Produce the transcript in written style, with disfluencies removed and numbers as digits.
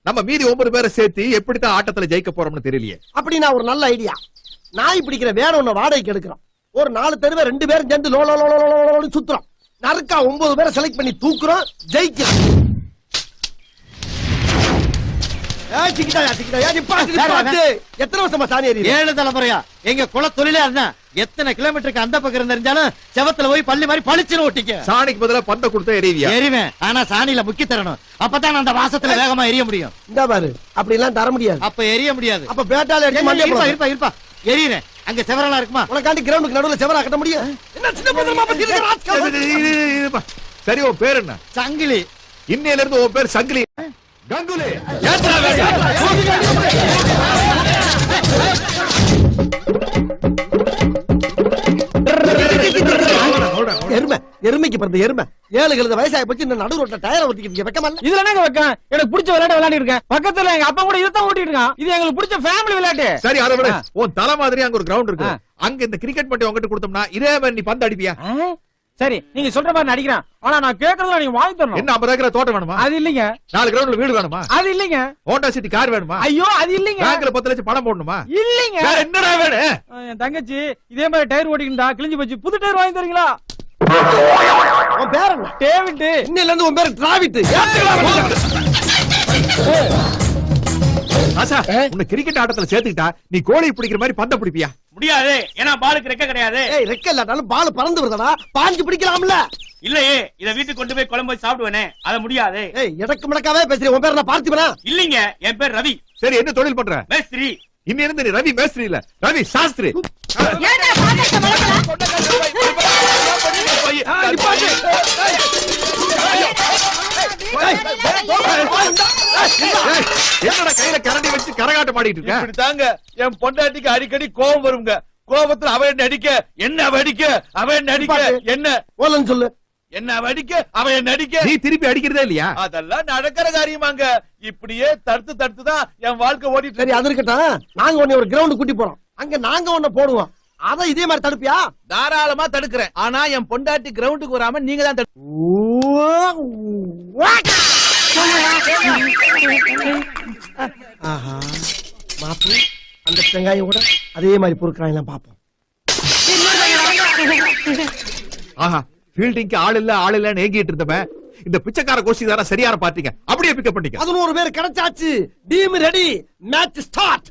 நம்ம மீதி 9 பேரை சேர்த்து எப்படித்தான் ஆட்டத்துல ஜெயிக்க போறோம்னு தெரியலையே. அப்படி நான் ஒரு நல்ல ஐடியா. நாய் பிடிக்கிற வேற ஒண்ணு வாடகைக்கு எடுக்கிறோம். ஒரு 4 தெருவை 2 பேரும் சேர்ந்து லோலோலோலோலோன்னு சுத்துறோம். நறுக்கா 9 பேரை செலக்ட் பண்ணி தூக்குறோம், ஜெயிக்கிறோம். எத்தனை வருஷமா சாணி எறியுது? 7 தலைமுறையா. எங்க குல தொழிலே அதுதான். எத்தனை கிலோமீட்டருக்கு அந்த பக்கம் இருந்தாலும் செவத்துல போய் பள்ளி மாதிரி பளிச்சுன்னு ஒட்டிக்க. சாணிக்கு பதிலா பந்த கொடுத்தா எறிவியா? எரிவேன். ஆனா சாணியில முக்கி தரணும். அப்பதான் அந்த வாசத்துல வேகமா எரிய முடியும். இந்த பாரு, அப்படி எல்லாம் தர முடியாது. அப்ப எரிய முடியாது. அப்ப பேட்டால இருப்பா எரியறேன். அங்க செவரெல்லாம் இருக்குமா? உனக்காண்டி கிரவுண்டுக்கு நடுவுல செவரா கட்ட முடியும்? என்ன சின்ன பந்தரமா பத்தி? சரி, உன் பேர் என்ன? சங்கிலி. இன்னையில இருந்து உன் பேர் சங்கிலி. கங்குலி. எருமைக்கு பிறந்த எருமை 7 கழுத வயசாகி போச்சு. இந்த நடு ரோட்ல டயரை ஒட்டிக்கிட்டு வெக்கமா இல்ல? இதுல என்னங்க வைக்க? எனக்கு பிடிச்ச விளையாட்டு விளையாடி இருக்கேன். பக்கத்துல எங்க அப்பா கூட இதுதான் ஓட்டிட்டு இருக்கான். இது எங்களுக்கு பிடிச்ச ஃபேமிலி விளையாட்டு. சரி, அதை விட உன் தலை மாதிரி அங்க ஒரு கிரவுண்ட் இருக்கு. அங்க இந்த கிரிக்கெட் மட்டும் உங்ககிட்ட கொடுத்தோம்னா இதே மாதிரி நீ பந்து அடிப்பியா? சரி, நீங்க சொல்ற மாதிரி நடிக்கிறேன். ஆனா நான் கேக்குறதுல நீங்க வாங்கி தரணும். என்ன 50 ஏக்கர் தோட்டம் வேணுமா? அது இல்லீங்க. 4 கிரவுண்ட்ல வீடு வேணுமா? அது இல்லீங்க. ஹோண்டா சிட்டி கார் வேணுமா? ஐயோ, அது இல்லீங்க. பேங்க்ல 10 லட்சம் பணம் போடணுமா? இல்லீங்க. வேற என்னடா வேணும்? என் தங்கச்சி இதே மாதிரி டயர் ஓட்டிக்கிட்டா கிழிஞ்சு போச்சு. புது டயர் வாங்கி தரீங்களா? உன் பேர் என்ன? டேவிட். இன்னையில இருந்து உன் பேர் டிராவிட். ஆசா, உன்னை கிரிக்கெட் ஆட்டத்துல சேர்த்துக்கிட்டா நீ கோழி பிடிக்கிற மாதிரி பந்த பிடிப்பியா? முடியாது. ஏன்னா பாலுக்கு ரெக்க கிடையாது. ஏய், ரெக்க இல்லாட்டாலும் பால் பறந்து வருதடா. பாஞ்சு பிடிக்கலாம்ல? இல்லையே, இத வீட்டுக்கு கொண்டு போய் குழம்பு சாப்பிடுவேனே. அது முடியாது. ஏய், எடக்கு மடக்காவே பேசுறீ. உன் பேர் என்ன? பார்த்திபனா? இல்லீங்க, என் பேர் ரவி. சரி, என்ன தொழில் பண்ற? மேஸ்திரி. இன்னி இருந்து நீ ரவி மேஸ்திரி இல்ல, ரவி சாஸ்திரி. என்னடா கையில கரண்டி வச்சு கரகாட்டம் பாடிட்டு இருக்க? இப்படித்தாங்க என் பொண்டாட்டிக்கு அடிக்கடி கோபம் வருங்க. கோபத்துல அவன் அடிக்க, என்ன அடிக்க, அவன் அடிக்க, என்ன ஓலன்னு சொல்லு. என்ன அடிக்க, அவன் அடிக்க. நீ திருப்பி அடிக்கிறதே இல்லையா? அதெல்லாம் நடக்கிற காரியமாங்க. இப்படியே தடுத்து தடுத்து தான் என் வாழ்க்கை ஓடிட்டு. சரி, அது இருக்கட்டும். நாங்க உன்னை ஒரு கிரவுண்ட் கூட்டி போறோம். அங்க நாங்க உன்னை போடுவோம். அத இதே மாதிரி தடுப்பியா? தாராளமா தடுக்கிறேன். ஆனா என் பொண்டாட்டி கிரவுண்டுக்கு வராம நீங்க தான் ஆஹா, மாப்பு அந்த வெங்காயம் கூட அதே மாதிரி பொறுக்கிறாங்க பாப்போம். ஆஹா, ஃபீல்டிங்க்கு ஆள் இல்லன்னு ஏங்கிட்டு இருந்தவன் இந்த பிச்சைக்கார கோஷ்டி தான சரியான பாத்தீங்க. அப்படியே பிக்கப் பண்ணிக்க. 11 பேர் கிடைச்சாச்சு. Team ready. Match start.